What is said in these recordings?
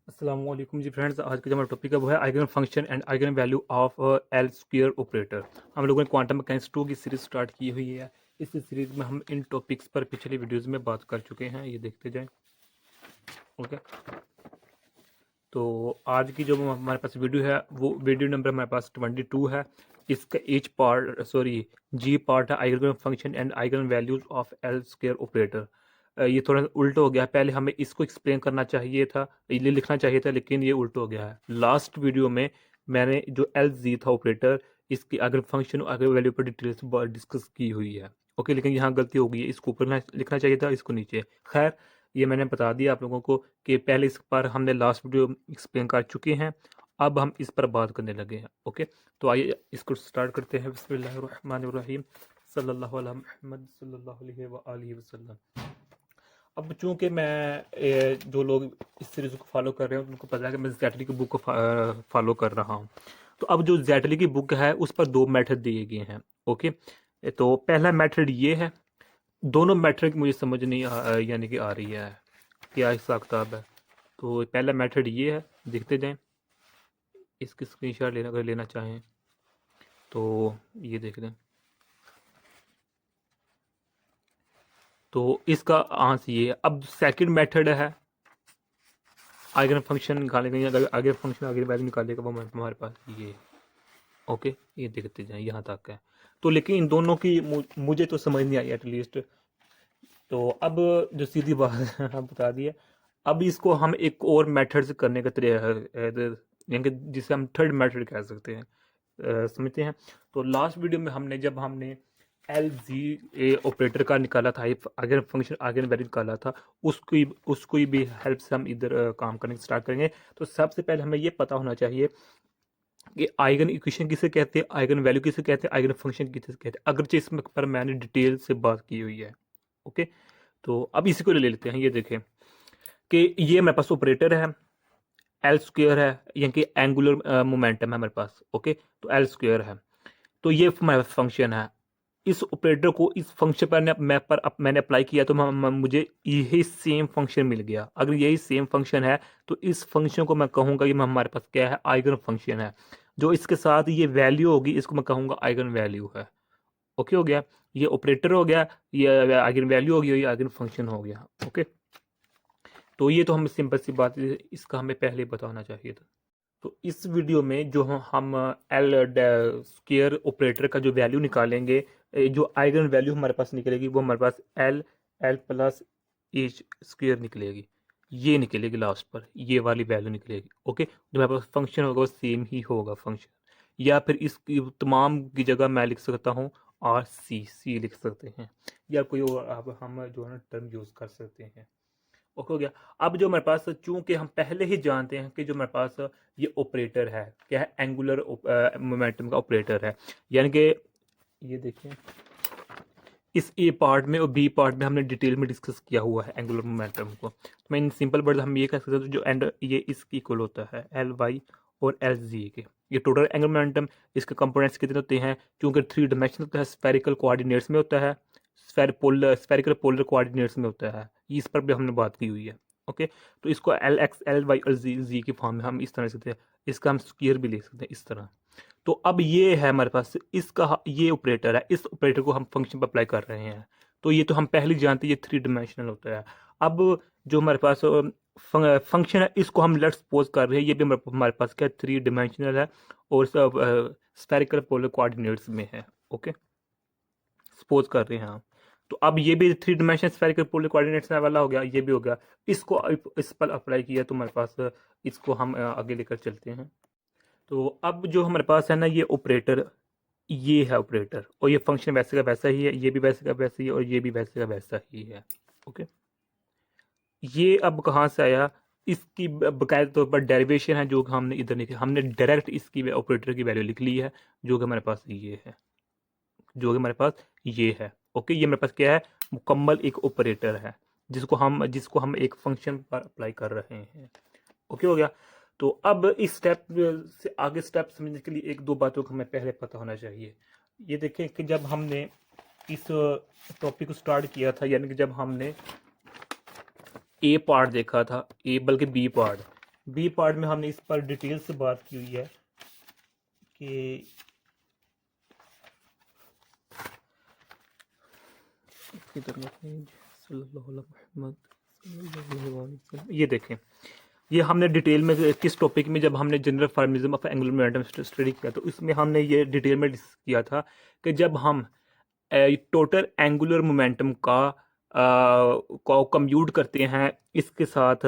अस्सलाम वालेकुम जी फ्रेंड्स। आज का जो हमारा टॉपिक है वो है eigen function and eigen value of L square operator. हम लोगों ने क्वांटम मैकेनिक्स 2 की सीरीज स्टार्ट की हुई है। इस सीरीज में हम इन टॉपिक्स पर पिछली वीडियोस में बात कर चुके हैं, ये देखते जाएं। ओके, तो आज की जो हमारे पास वीडियो है वो वीडियो नंबर हमारे पास 22 है। इसका एच पार्ट जी पार्ट है eigen function and eigen values of L square operator. ये थोड़ा सा उल्टा हो गया है, पहले हमें इसको एक्सप्लेन करना चाहिए था, ये लिखना चाहिए था, लेकिन ये उल्टा हो गया है। लास्ट वीडियो में मैंने जो एल जी था ऑपरेटर, इसकी आइगन फंक्शन और आइगन वैल्यू पर डिटेल से डिस्कस की हुई है। ओके, लेकिन यहाँ गलती हो गई है, इसको ऊपर लिखना चाहिए था, इसको नीचे। खैर, ये मैंने बता दिया आप लोगों को कि पहले इस पर हमने लास्ट वीडियो एक्सप्लेन कर चुके हैं, अब हम इस पर बात करने लगे हैं। ओके, तो आइए इसको स्टार्ट करते हैं। बिस्मिल्लाहिर्रहमानिर्रहीम, सल्लल्लाहु अला मुहम्मद सल्लल्लाहु अलैहि व आलिहि वसल्लम। अब चूंकि मैं जो लोग इस सीरीज को फॉलो कर रहे हैं उनको पता है कि मैं जेटली की बुक को फॉलो कर रहा हूँ। तो अब जो जेटली की बुक है उस पर दो मेथड दिए गए हैं। ओके, तो पहला मेथड ये है। दोनों मेथड मुझे समझ नहीं यानी कि आ रही है, क्या हिसाब किताब है। तो पहला मेथड ये है, देखते जाएं। इसकी स्क्रीनशॉट लेना अगर लेना चाहें तो ये देख लें। तो इसका आंसर ये है। अब सेकंड मेथड है आइगन फंक्शन निकालेंगे, अगर आइगन फंक्शन आइगन वैल्यू निकालेगा वो हमारे पास ये है। ओके, ये देखते जाएं, यहाँ तक है। तो लेकिन इन दोनों की मुझे तो समझ नहीं आई एटलीस्ट। तो अब जो सीधी बात है हम बता दिए। अब इसको हम एक और मेथड से करने का तरीका, यानी कि जिसे हम थर्ड मेथड कह सकते हैं, समझते हैं। तो लास्ट वीडियो में जब हमने एल जी ए ऑपरेटर का निकाला था, आगे फंक्शन आगे वैल्यू निकाला था, उसको भी हेल्प से हम इधर काम करने स्टार्ट करेंगे। तो सबसे पहले हमें ये पता होना चाहिए कि आइगन इक्वेशन किसे कहते हैं, आइगन वैल्यू किसे कहते हैं, आइगन फंक्शन किसे कहते हैं, अगरचे इस पर मैंने डिटेल से बात की हुई है। ओके, तो अब इसी को ले लेते हैं। ये देखें कि ये मेरे पास ऑपरेटर है, एल स्क्वायर है, यानी कि एंगुलर मोमेंटम है मेरे पास। ओके, तो एल स्क्वायर है, तो ये मेरे पास फंक्शन है। इस ऑपरेटर को इस फंक्शन पर मैंने अप्लाई किया तो मुझे यही सेम फंक्शन मिल गया। अगर यही सेम फंक्शन है तो इस फंक्शन को मैं कहूँगा कि हमारे पास क्या है, आइगन फंक्शन है। जो इसके साथ ये वैल्यू होगी इसको मैं कहूँगा आइगन वैल्यू है। ओके, हो गया, ये ऑपरेटर हो गया, ये आइगन वैल्यू हो गया, ये आइगन फंक्शन हो गया। ओके, तो ये तो हम सिंपल सी बात है, इसका हमें पहले बताना चाहिए था। तो इस वीडियो में जो हम एल स्क्वायर ऑपरेटर का जो वैल्यू निकालेंगे, जो आइगन वैल्यू हमारे पास निकलेगी वो हमारे पास L L plus H square निकलेगी। ये निकलेगी लास्ट पर, ये वाली वैल्यू निकलेगी। ओके, जो हमारे पास फंक्शन होगा वो सेम ही होगा फंक्शन, या फिर इसकी तमाम की जगह मैं लिख सकता हूँ आर सी लिख सकते हैं, या कोई और अब हम जो है ना टर्म यूज़ कर सकते हैं। ओके, हो गया। अब जो हमारे पास, चूंकि हम पहले ही जानते हैं कि जो हमारे पास ये ऑपरेटर है क्या है, एंगुलर मोमेंटम का ऑपरेटर है। यानी कि ये देखिए, इस ए पार्ट में और बी पार्ट में हमने डिटेल में डिस्कस किया हुआ है एंगुलर मोमेंटम को। तो मैं इन सिंपल वर्ड हम ये कह सकते हैं जो एंड ये इसके इक्वल होता है एल वाई और एल जी के। ये टोटल एंगुलर मोमेंटम, इसके कंपोनेंट्स कितने होते हैं, क्योंकि थ्री डायमेंशनल होता है, स्फेरिकल कोऑर्डिनेट्स में होता है, स्फेरिकल पोलर कोऑर्डिनेट्स में होता है। इस पर भी हमने बात की हुई है। ओके, तो इसको एल एक्स एल वाई और जी की फॉर्म में हम इस तरह से सकते हैं। इसका हम स्क्वायर भी लिख सकते हैं इस तरह। तो अब ये है हमारे पास इसका ये ऑपरेटर है, इस ऑपरेटर को हम फंक्शन पर अप्लाई कर रहे हैं। तो ये तो हम पहले जानते हैं, ये थ्री डायमेंशनल होता है। अब जो हमारे पास फंक्शन है इसको हम लेट्स सपोज कर रहे हैं, ये भी हमारे पास क्या थ्री डायमेंशनल है और स्फेरिकल पोलर कोऑर्डिनेट्स में है। ओके, सपोज कर रहे हैं हम। तो अब ये भी three dimension spherical polar coordinates वाला हो गया, ये भी हो गया। इसको इस पर अप्लाई किया तो हमारे पास इसको हम आगे लेकर चलते हैं। तो अब जो हमारे पास है ना ये ऑपरेटर, ये है ऑपरेटर, और ये फंक्शन वैसे का वैसा ही है, ये भी वैसे का वैसा ही है, और ये भी वैसे का वैसा ही है। ओके, ये अब कहाँ से आया, इसकी बकायदा तौर पर डेरिवेशन है जो कि हमने इधर लिखी, हमने डायरेक्ट इसकी ऑपरेटर की वैल्यू लिख ली है, जो कि हमारे पास ये है, जो कि हमारे पास ये है। ओके, ये मेरे पास क्या है, मुकम्मल एक ऑपरेटर है जिसको हम एक फंक्शन पर अप्लाई कर रहे हैं। ओके, हो गया। तो अब इस स्टेप से आगे स्टेप समझने के लिए एक दो बातों का हमें पहले पता होना चाहिए। ये देखें कि जब हमने इस टॉपिक को स्टार्ट किया था, यानी कि जब हमने ए पार्ट देखा था, ए बल्कि बी पार्ट, बी पार्ट में हमने इस पर डिटेल से बात की हुई है कि ये देखें, ये हमने डिटेल में किस टॉपिक में, जब हमने general formalism of angular momentum study किया तो इसमें हमने ये डिटेल में डिस्कस किया था कि जब हम टोटल एंगुलर मोमेंटम का को कंप्यूट करते हैं इसके साथ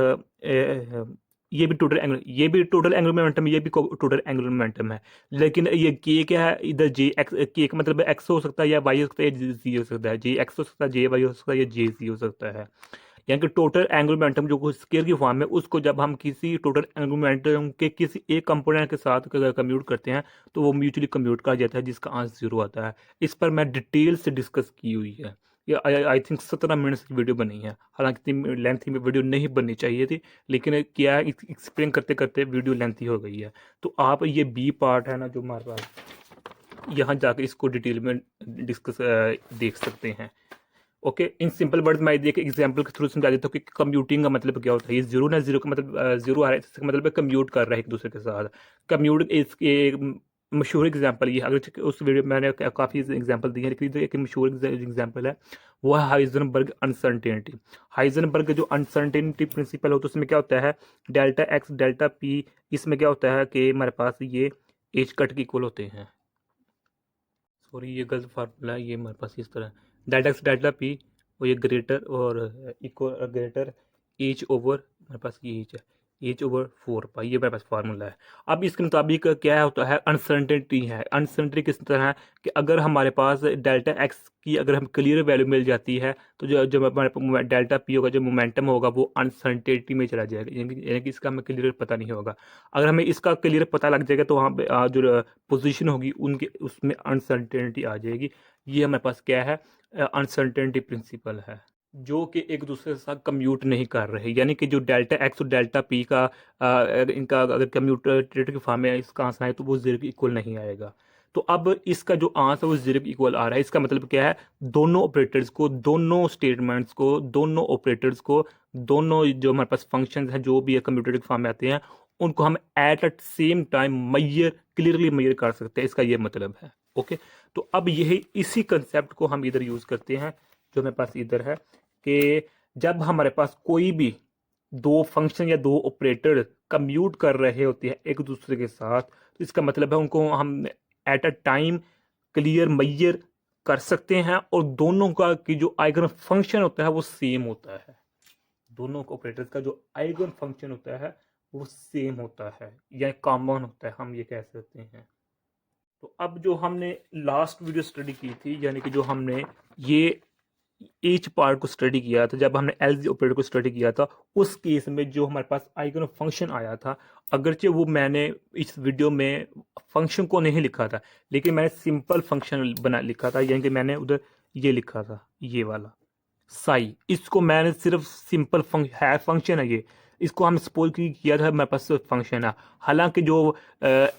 ये भी टोटल एंगुलर मोमेंटम, ये भी टोटल एंगुलर मोमेंटम है, लेकिन ये के क्या है, इधर जे एक्स, के का मतलब एक्स हो सकता है या वाई हो सकता है या जी हो सकता है, जे एक्स हो सकता है, जे वाई हो सकता है या जे सी हो सकता है। यानी कि टोटल एंगुलर मोमेंटम जो स्केयर की फॉर्म में, उसको जब हम किसी टोटल एंगुलर मोमेंटम के किसी एक कंपोनेंट के साथ कंप्यूट करते हैं तो वो म्यूचुअली कंप्यूट कहा जाता है, जिसका आंसर 0 आता है। इस पर मैं डिटेल से डिस्कस की हुई है। ये आई थिंक 17 मिनट्स की वीडियो बनी है, हालांकि इतनी लेंथी में वीडियो नहीं बननी चाहिए थी, लेकिन क्या है एक्सप्लेन करते करते वीडियो लेंथी हो गई है। तो आप ये बी पार्ट है ना जो हमारे पास, यहाँ जाकर इसको डिटेल में डिस्कस देख सकते हैं। ओके, इन सिंपल वर्ड्स मैं एक एग्जांपल के थ्रू समझा देता हूँ कि कंप्यूटिंग का मतलब क्या होता है। ये जीरो ना, जीरो का मतलब जीरो आ रहा है, इसका मतलब है कंप्यूट कर रहा है एक दूसरे के साथ। कंप्यूट इसके मशहूर एग्जांपल ये, अगर उस वीडियो में मैंने काफ़ी एग्जांपल दिए हैं, लेकिन एक मशहूर एग्जांपल है वो है हाइजेनबर्ग अनसर्टेनिटी। हाइजेनबर्ग जो अनसर्टेनिटी प्रिंसिपल होता है उसमें क्या होता है, डेल्टा एक्स डेल्टा पी, इसमें क्या होता है कि हमारे पास ये एच कट के इक्वल होते हैं। सॉरी ये गलत फार्मूला है, ये हमारे पास इस तरह डेल्टा एक्स डेल्टा पी और ये ग्रेटर और इक्वल ग्रेटर एच ओवर, हमारे पास ये एच है, एच ओवर 4 पाई, ये मेरे पास फार्मूला है। अब इसके मुताबिक क्या होता है, अनसर्टेनिटी है। अनसर्टेनिटी किस तरह है कि अगर हमारे पास डेल्टा एक्स की अगर हम क्लियर वैल्यू मिल जाती है तो जो जो हमारे डेल्टा पी होगा, जो मोमेंटम होगा वो अनसर्टेनिटी में चला जाएगा, यानी कि इसका हमें क्लियर पता नहीं होगा। अगर हमें इसका क्लियर पता लग जाएगा तो वहाँ पे जो पोजीशन होगी उनके उसमें अनसर्टेनिटी आ जाएगी। ये हमारे पास क्या है, अनसर्टेनिटी प्रिंसिपल है, जो कि एक दूसरे के साथ कम्यूट नहीं कर रहे। यानी कि जो डेल्टा एक्स और डेल्टा पी का इनका अगर कम्यूटेटर की फॉर्म में इसका आंसर आए तो वो 0 के इक्वल नहीं आएगा। तो अब इसका जो आंसर वो 0 के इक्वल आ रहा है, इसका मतलब क्या है, दोनों ऑपरेटर्स को, दोनों स्टेटमेंट्स को, दोनों ऑपरेटर्स को, दोनों जो हमारे पास फंक्शन है जो भी है कंप्यूटर के फॉर्म में आते हैं, उनको हम at a same time clearly मैयर कर सकते हैं, इसका ये मतलब है। ओके, तो अब यही इसी कंसेप्ट को हम इधर यूज करते हैं जो मेरे पास इधर है, कि जब हमारे पास कोई भी दो फंक्शन या दो ऑपरेटर कम्यूट कर रहे होते हैं एक दूसरे के साथ, तो इसका मतलब है उनको हम at a time clear Maihar कर सकते हैं और दोनों का की जो आइगन फंक्शन होता है वो सेम होता है। दोनों ऑपरेटर्स का जो आइगन फंक्शन होता है वो सेम होता है या कॉमन होता है, हम ये कह सकते हैं। तो अब जो हमने लास्ट वीडियो स्टडी की थी, यानी कि जो हमने ये एच पार्ट को स्टडी किया था, जब हमने एल ऑपरेटर को स्टडी किया था, उस केस में जो हमारे पास आइगन फंक्शन आया था, अगरचे वो मैंने इस वीडियो में फंक्शन को नहीं लिखा था, लेकिन मैंने सिंपल फंक्शन बना लिखा था, यानी कि मैंने उधर ये लिखा था, ये वाला साई, इसको मैंने सिर्फ सिंपल फंक्शन है ये, इसको हम सपोज किया था हमारे पास फंक्शन है। हालांकि जो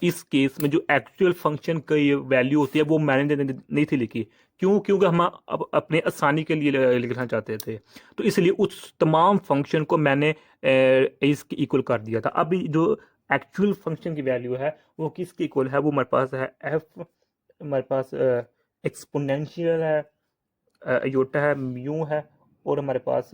इस केस में जो एक्चुअल फंक्शन की वैल्यू होती है वो मैंने नहीं थी लिखी, क्योंकि हम अब अपने आसानी के लिए लिखना चाहते थे, तो इसलिए उस तमाम फंक्शन को मैंने इसके इक्वल कर दिया था। अब जो एक्चुअल फंक्शन की वैल्यू है वो किसके इक्वल है, वो हमारे पास है एफ, हमारे पास एक्सपोनेंशियल है, योटा है, म्यू है, और हमारे पास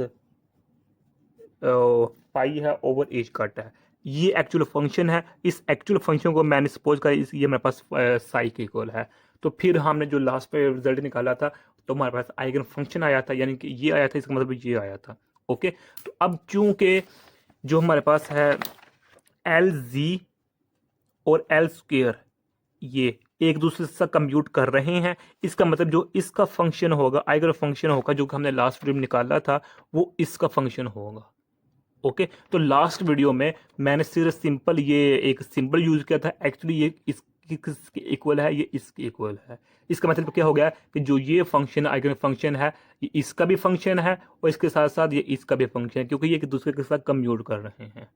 पाई है ओवर एज कट है। ये एक्चुअल फंक्शन है। इस एक्चुअल फंक्शन को मैंने सपोज करा ये हमारे पास साई के इक्वल है। तो फिर हमने जो लास्ट पे रिजल्ट निकाला था तो हमारे पास आइगन फंक्शन आया था, यानी कि ये आया था, इसका मतलब ये आया था। ओके, तो अब चूंकि जो हमारे पास है एल जी और एल स्क्वेयर ये एक दूसरे से कंप्यूट कर रहे हैं, इसका मतलब जो इसका फंक्शन होगा, आइगन फंक्शन होगा, जो हमने लास्ट वीडियो में निकाला था, वो इसका फंक्शन होगा। ओके, तो लास्ट वीडियो में मैंने सिर्फ सिंपल ये एक सिंबल यूज किया था, एक्चुअली ये इसके इक्वल है, ये इसके इक्वल है। इसका मतलब क्या हो गया कि जो ये फंक्शन आइगन फंक्शन है, ये इसका भी फंक्शन है और इसके साथ साथ ये इसका भी फंक्शन है, क्योंकि ये एक दूसरे के साथ कंप्यूट कर रहे हैं।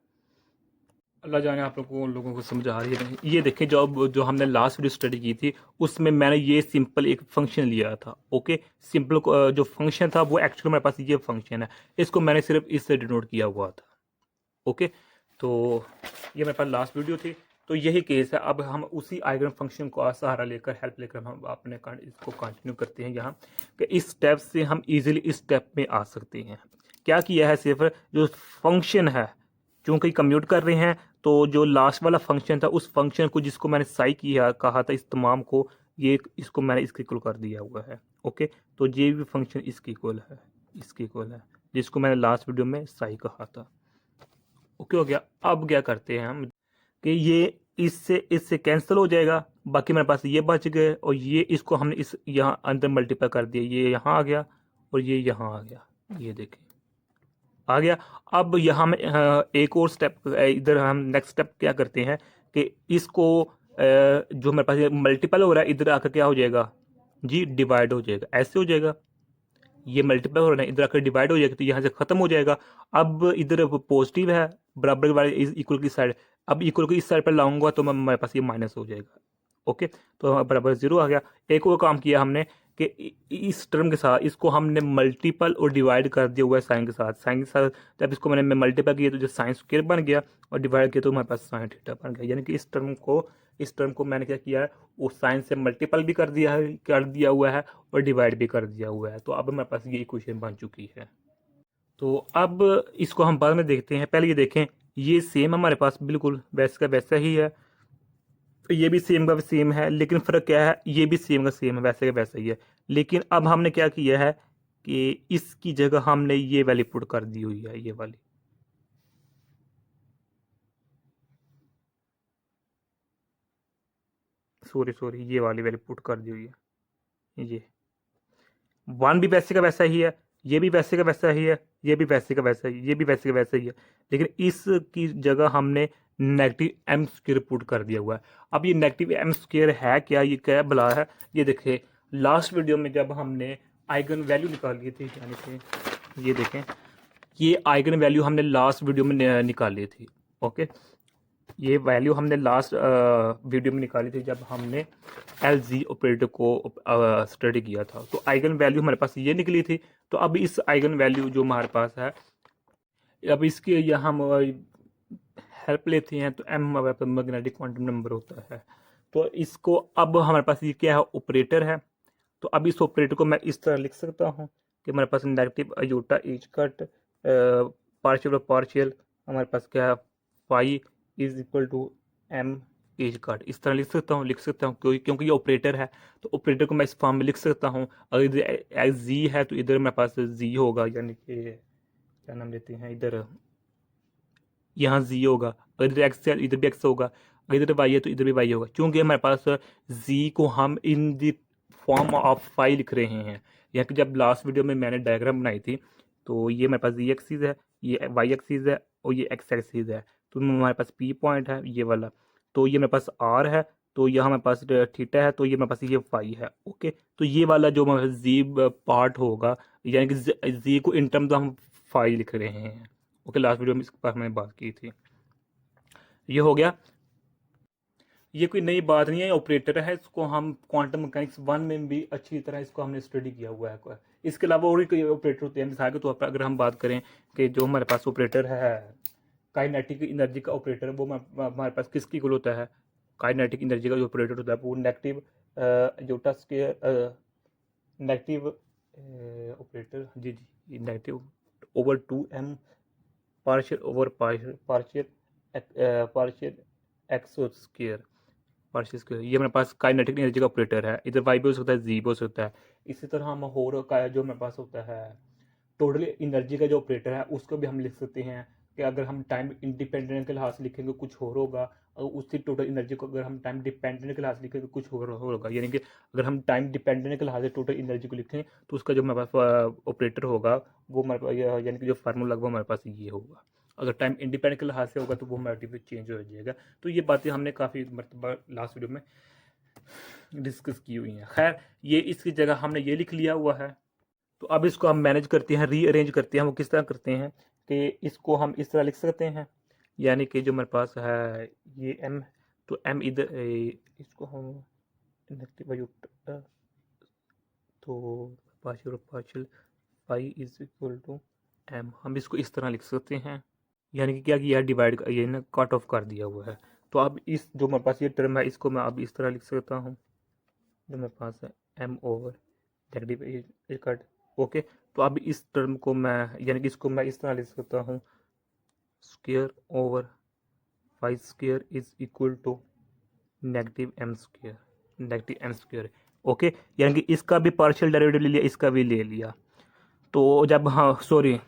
अल्लाह जाने आप लोगों को समझ आ रही है नहीं। ये देखें, जो हमने लास्ट वीडियो स्टडी की थी उसमें मैंने ये सिंपल एक फंक्शन लिया था। ओके, सिंपल जो फंक्शन था वो एक्चुअली मेरे पास ये फंक्शन है, इसको मैंने सिर्फ इससे डिनोट किया हुआ था। ओके, तो ये मेरे पास लास्ट वीडियो थी। तो यही केस है। अब हम उसी आइगन फंक्शन को सहारा लेकर, हेल्प लेकर हम अपने इसको कंटिन्यू करते हैं यहाँ, कि इस स्टेप से हम इजीली इस स्टेप में आ सकते हैं। क्या किया है, सिर्फ जो फंक्शन है, चूंकि कम्यूट कर रहे हैं, तो जो लास्ट वाला फंक्शन था उस फंक्शन को जिसको मैंने साई किया कहा था, इस तमाम को, ये इसको मैंने इसके इक्वल कर दिया हुआ है। ओके, तो ये भी फंक्शन इसके इक्वल है, इसके इक्वल है, जिसको मैंने लास्ट वीडियो में साई कहा था। ओके हो गया। अब क्या करते हैं हम कि ये इससे कैंसिल हो जाएगा, बाकी मेरे पास ये बच गए, और ये इसको हमने इस यहाँ अंदर मल्टीप्लाई कर दिया, ये यहाँ आ गया और ये यहाँ आ गया, ये देखें आ गया। अब यहाँ में एक और स्टेप, इधर हम नेक्स्ट स्टेप क्या करते हैं कि इसको जो मेरे पास ये मल्टीपल हो रहा है, इधर आकर क्या हो जाएगा जी, डिवाइड हो जाएगा, ऐसे हो जाएगा। ये मल्टीप्लाई हो रहा है, इधर आकर डिवाइड हो जाएगा, तो यहाँ से खत्म हो जाएगा। अब इधर पॉजिटिव है, बराबर वाले इक्वल की साइड, अब इक्वल को इस साइड पर लाऊंगा तो मेरे पास ये माइनस हो जाएगा। ओके, तो बराबर जीरो आ गया। एक और काम किया हमने कि इस टर्म के साथ इसको हमने मल्टीपल और डिवाइड कर दिया हुआ है साइन के साथ, साइन के साथ जब इसको मैंने मल्टीपल किया तो जो साइन स्क्वायर बन गया, और डिवाइड किया तो हमारे पास साइन थीटा बन गया। यानी कि इस टर्म को मैंने क्या किया है, वो साइन से मल्टीपल भी कर दिया हुआ है और डिवाइड भी कर दिया हुआ है। तो अब हमारे पास ये इक्वेशन बन चुकी है। तो अब इसको हम बाद में देखते हैं, पहले ये देखें, ये सेम हमारे पास बिल्कुल वैसे का वैसा ही है, ये भी सेम का सेम है, लेकिन फ़र्क क्या है, ये भी सेम का सेम है, वैसे का वैसा ही है। लेकिन अब हमने क्या किया है कि इसकी जगह हमने ये वैल्यू पुट कर दी हुई है, ये वाली, सॉरी ये वाली वैल्यू पुट कर दी हुई है। ये वन भी वैसे का वैसा ही है, ये भी वैसे का वैसा ही है, ये भी वैसे का वैसा ही, ये भी वैसे का वैसा ही है, लेकिन इसकी जगह हमने नेगेटिव एम स्क्र पुट कर दिया हुआ है। अब ये नेगेटिव एम स्क्र है क्या, ये क्या भला है, ये देखिए लास्ट वीडियो में जब हमने आइगन वैल्यू निकाली थी, यानी कि ये देखें, ये आइगन वैल्यू हमने लास्ट वीडियो में निकाली थी। ओके, ये वैल्यू हमने लास्ट वीडियो में निकाली थी जब हमने एल जी ऑपरेटर को स्टडी किया था। तो आइगन वैल्यू हमारे पास ये निकली थी। तो अब इस आइगन वैल्यू जो हमारे पास है, अब इसके यहाँ हम हेल्प लेते हैं, तो एम हमारे पास मैग्नेटिक क्वांटम नंबर होता है। तो इसको अब हमारे पास ये क्या है, ऑपरेटर है। तो अब इस ऑपरेटर को मैं इस तरह लिख सकता हूँ कि हमारे पास negative iota H cut partial और पार्शियल, हमारे पास क्या है, phi is equal to M H cut, इस तरह लिख सकता हूँ क्योंकि ये ऑपरेटर है। तो ऑपरेटर को मैं इस फॉर्म में लिख सकता हूँ। अगर इधर जी है तो इधर मेरे पास जी होगा, यानी कि क्या नाम लेते हैं, इधर यहाँ जी होगा, अगर इधर एक्स है इधर भी एक्स होगा, अगर इधर वाई है तो इधर भी वाई होगा, क्योंकि हमारे पास जी को हम in the form of phi लिख रहे हैं। यहाँ कि जब लास्ट वीडियो में मैंने डायग्राम बनाई थी, तो ये मेरे पास जी एक्सिस है, ये वाई एक्सिस है और ये एक्स एक्सिस है। तो हमारे पास पी पॉइंट है ये वाला, तो ये मेरे पास आर है, तो यहाँ मेरे पास थीटा है, तो ये मेरे पास ये फाई है। ओके, तो ये वाला जो मेरे पास जी पार्ट होगा, यानी कि जी को इन टर्म्स हम फाई लिख रहे हैं। ओके, लास्ट वीडियो में इस पर मैंने बात की थी। ये हो गया। ये कोई नई बात नहीं है, ऑपरेटर है, इसको हम क्वांटम मैकेनिक्स वन में भी अच्छी तरह इसको हमने स्टडी किया हुआ है। इसके अलावा और भी कोई ऑपरेटर होते हैं मिसाल के तौर पर अगर हम बात करें कि जो हमारे पास ऑपरेटर है काइनेटिक एनर्जी का ऑपरेटर, वो हमारे पास किसकी इक्वल होता है, काइनेटिक एनर्जी का जो ऑपरेटर होता है वो नेगेटिव जोटा स्केयर नेगेटिव ऑपरेटर, जी जी negative over two m partial over partial partial partial x square partial square, ये मेरे पास काइनेटिक एनर्जी का ऑपरेटर है। इधर वाई भी हो सकता है, जी भी हो सकता है। इसी तरह हम और का जो मेरे पास होता है टोटल एनर्जी का जो ऑपरेटर है, उसको भी हम लिख सकते हैं कि अगर हम टाइम इंडिपेंडेंट के लिहाज से लिखेंगे कुछ और होगा, और उसी टोटल एनर्जी को अगर हम टाइम डिपेंडेंट के लिहाज से लिखेंगे कुछ और होगा। यानी कि अगर हम टाइम डिपेंडेंट के लिहाज से टोटल एनर्जी को लिखें तो उसका जो हमारे पास ऑपरेटर होगा वो हमारे पास यानी कि जो फार्मूला वो हमारे पास ये होगा। अगर टाइम इंडिपेंडेंट के लिहाज से होगा तो वो हमारा चेंज हो जाएगा। तो ये बातें हमने काफ़ी मरतबा लास्ट वीडियो में डिस्कस की हुई हैं। खैर, ये इसकी जगह हमने ये लिख लिया हुआ है। तो अब इसको हम मैनेज करते हैं, रीअरेंज करते हैं। वो किस तरह करते हैं कि इसको हम इस तरह लिख सकते हैं, यानी कि जो मेरे पास है ये एम, तो एम इधर इसको हम तो partial partial phi is equal to m, हम इसको इस तरह लिख सकते हैं। यानी कि क्या किया है, डिवाइड ये ना कट ऑफ कर दिया हुआ है। तो अब इस जो मेरे पास ये टर्म है इसको मैं अब इस तरह लिख सकता हूँ, जो मेरे पास है एम ओवर नेगेटिव ये कट। ओके, तो अब इस टर्म को मैं यानी कि इसको मैं इस तरह लिख सकता हूँ, square over 5 square is equal to negative m square, negative m square. Okay, यानी कि इसका भी पार्शियल डेरिवेटिव ले लिया, इसका भी ले लिया। तो जब हाँ सॉरी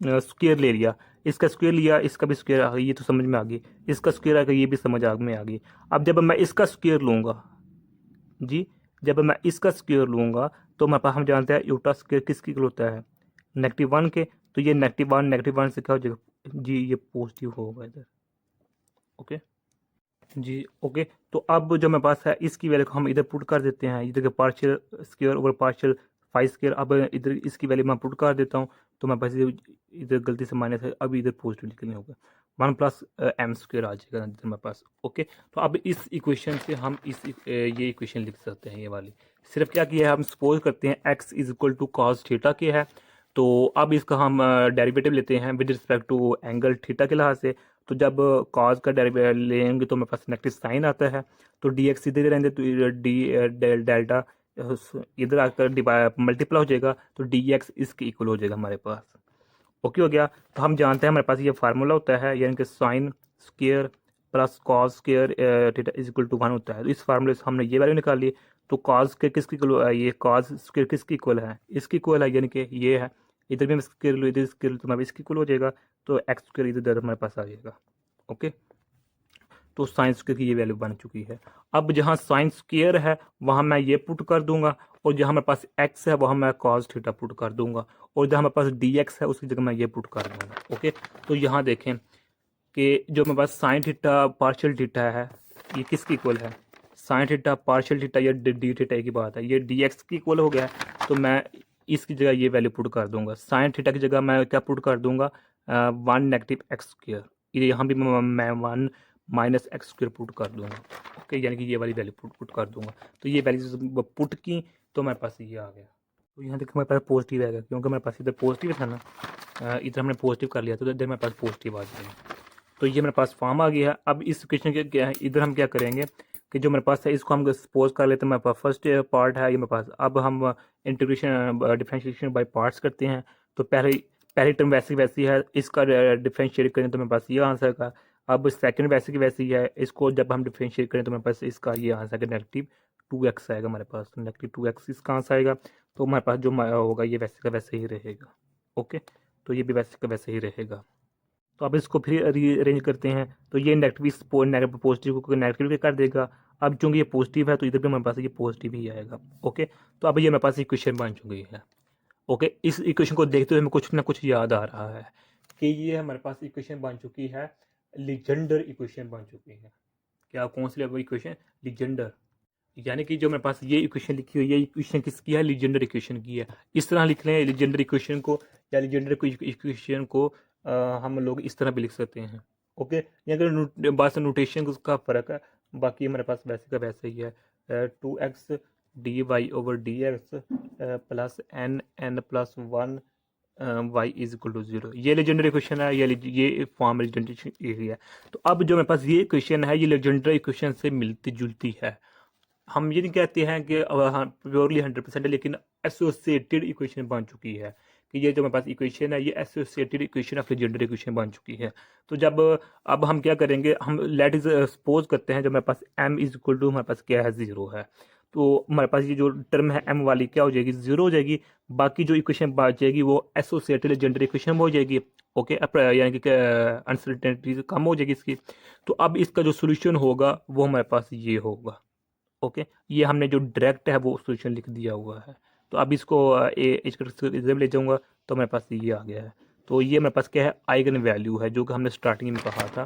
स्क्वायर ले लिया, इसका स्क्वायर लिया, इसका भी स्क्वायर आ गई, ये तो समझ में आ गई। इसका स्क्वायर आ गई, ये भी समझ में आ गई। अब जब मैं इसका स्क्वायर लूँगा जी, जब मैं इसका स्क्वायर लूँगा तो मेरे पास हम जानते हैं यूटा स्क्वायर किसकी इक्वल होता है, -1 के। तो ये -1 से क्या हो जाएगा जी, ये पॉजिटिव होगा इधर। ओके जी, ओके। तो अब जो मेरे पास है इसकी वैल्यू को हम इधर पुट कर देते हैं, इधर के partial square over partial 5 square. अब इधर इसकी वैल्यू मैं पुट कर देता हूँ, तो मेरे पास इधर गलती से माइनस है, अब इधर पॉजिटिव निकलने होगा, 1 प्लस एम स्क्वायर आ जाएगा इधर मेरे पास। ओके, तो अब इस इक्वेशन से हम ये इक्वेशन लिख सकते हैं, ये वाली। सिर्फ क्या किया है, हम सपोज करते हैं x is equal to cos theta के है। तो अब इसका हम डेरिवेटिव लेते हैं with respect to angle theta के लिहाज से। तो जब कॉज का डेरिवेटिव लेंगे तो मेरे पास नेगेटिव साइन आता है, तो डी एक्स इधर रहेंगे, तो डेल्टा इधर आकर मल्टीप्लाई हो जाएगा, तो डी एक्स इसके इक्वल हो जाएगा हमारे पास। ओके हो गया। तो हम जानते हैं हमारे पास ये फार्मूला होता है, यानी कि sine square plus cos square theta is equal to 1 होता है। तो इस फार्मूले से हमने ये वैल्यू निकाल ली। तो कॉस के किसकी इक्वल है, ये कॉस स्क्वायर किसकी इक्वल है, इसकी इक्वल है, यानी कि ये है। इधर भी हम स्क्वायर लो, इधर स्क्वायर तो हमारे इसकी इक्वल हो जाएगा, तो एक्स स्क्वायर इधर हमारे पास आ जाएगा। ओके, तो साइन स्क्वायर की ये वैल्यू बन चुकी है। अब जहाँ साइन स्क्वायर है वहाँ मैं ये पुट कर दूंगा, और जहाँ मेरे पास एक्स है वहाँ मैं कॉस थीटा पुट कर दूंगा, और जहाँ मेरे पास डी एक्स है उसकी जगह मैं ये पुट कर दूंगा। ओके, तो यहाँ देखें कि जो मेरे पास साइन थीटा पार्शियल थीटा है, ये किसकी इक्वल है, साइन थीटा पार्शियल थीटा या डी थीटा की बात है, ये डी एक्स की इक्वल हो गया है। तो मैं इसकी जगह ये वैल्यू पुट कर दूंगा, साइन थीटा की जगह मैं क्या पुट कर दूंगा, 1 नेगेटिव एक्स स्क्वायर। ये यहाँ भी मैं 1 माइनस एक्स स्क्वायर पुट कर दूंगा। ओके, यानी कि ये वाली वैल्यू पुट कर दूंगा। तो ये वैल्यू पुट की तो मेरे पास ये आ गया। तो यहाँ देखो मेरे पास पॉजिटिव आएगा, क्योंकि मेरे पास इधर पॉजिटिव था ना, इधर हमने पॉजिटिव कर लिया, तो इधर मेरे पास पॉजिटिव आ जाएगा। तो ये मेरे पास फॉर्म आ गया है। अब इस क्वेश्चन के क्या है, इधर हम क्या करेंगे कि जो मेरे पास है इसको हम सपोज कर लेते हैं, मेरे पास फर्स्ट पार्ट है ये मेरे पास। अब हम इंटीग्रेशन डिफरेंशिएशन बाय पार्ट्स करते हैं। तो पहली टर्म वैसी है, इसका डिफरेंशिएट करें तो मेरे पास ये आंसर का। अब सेकंड वैसे की वैसी है, इसको जब हम डिफरेंशिएट करें तो मेरे पास इसका ये आंसर का -2x आएगा हमारे पास, -2x इसका आंसर आएगा। तो हमारे पास जो होगा ये वैसे का वैसे ही रहेगा। ओके, तो ये भी वैसे का वैसे ही रहेगा। तो अब इसको फिर रीअरेंज करते हैं, तो ये नेगेटिव पॉजिटिव को नेगेटिव कर देगा। अब चूंकि ये पॉजिटिव है तो इधर भी हमारे पास ये पॉजिटिव ही आएगा। ओके, तो अब ये मेरे पास इक्वेशन बन चुकी है। ओके, इस इक्वेशन को देखते हुए हमें कुछ ना कुछ याद आ रहा है कि ये हमारे पास इक्वेशन बन चुकी है, लीजेंडर इक्वेशन बन चुकी है। क्या कौन सी इक्वेशन, लीजेंडर। यानी कि जो मेरे पास ये इक्वेशन लिखी हुई है, ये इक्वेशन किसकी है, लीजेंडर इक्वेशन की है। इस तरह लिख लें लीजेंडर इक्वेशन को, या लीजेंडर इक्वेशन को हम लोग इस तरह भी लिख सकते हैं। ओके, ये अगर बस नोटेशन का फ़र्क है, बाकी हमारे पास वैसे का वैसे ही है। 2x dy over d x plus n plus 1 y is equal to 0। ये लेजेंडरी इक्वेशन है, ये फॉर्म लेजेंडरी है। तो अब जो मेरे पास ये इक्वेशन है, ये लेजेंडरी इक्वेशन से मिलती जुलती है। हम ये नहीं कहते हैं कि प्योरली 100% है, लेकिन एसोसिएटेड इक्वेशन बन चुकी है कि ये जो मेरे पास इक्वेशन है ये associated equation of legendary equation बन चुकी है। तो जब अब हम क्या करेंगे, हम लेट इज सपोज करते हैं जब मेरे पास m इज इक्वल टू हमारे पास क्या है 0 है, तो हमारे पास ये जो टर्म है m वाली क्या हो जाएगी, 0 हो जाएगी। बाकी जो इक्वेशन बच जाएगी वो एसोसिएटेड लेजेंडरी इक्वेशन हो जाएगी। ओके, यानी कि अनसर्टेनिटी कम हो जाएगी इसकी। तो अब इसका जो सोल्यूशन होगा वो हमारे पास ये होगा। ओके, ये हमने जो डायरेक्ट है वो सोल्यूशन लिख दिया हुआ है। तो अब इसको इधर ले जाऊंगा तो मेरे पास ये आ गया है। तो ये मेरे पास क्या है, आइगन वैल्यू है, जो कि हमने स्टार्टिंग में कहा था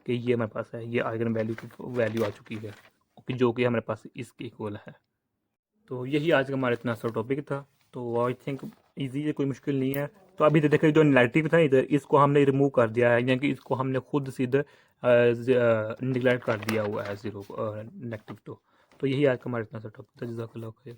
कि ये मेरे पास है, ये आइगन वैल्यू की वैल्यू आ चुकी है। ओके, जो कि हमारे पास इसके इक्वल है। तो यही आज का हमारा इतना सा टॉपिक था। तो आई थिंक ईजी है, कोई मुश्किल नहीं है। तो अभी तो देखिए जो नेगेटिव था इधर, इसको हमने रिमूव कर दिया है, यानी कि इसको हमने खुद से इधर निगलेक्ट कर दिया हुआ है 0 नेगेटिव। तो यही आज का हमारा इतना सा टॉपिक था। जज़ाकल्लाह खैर।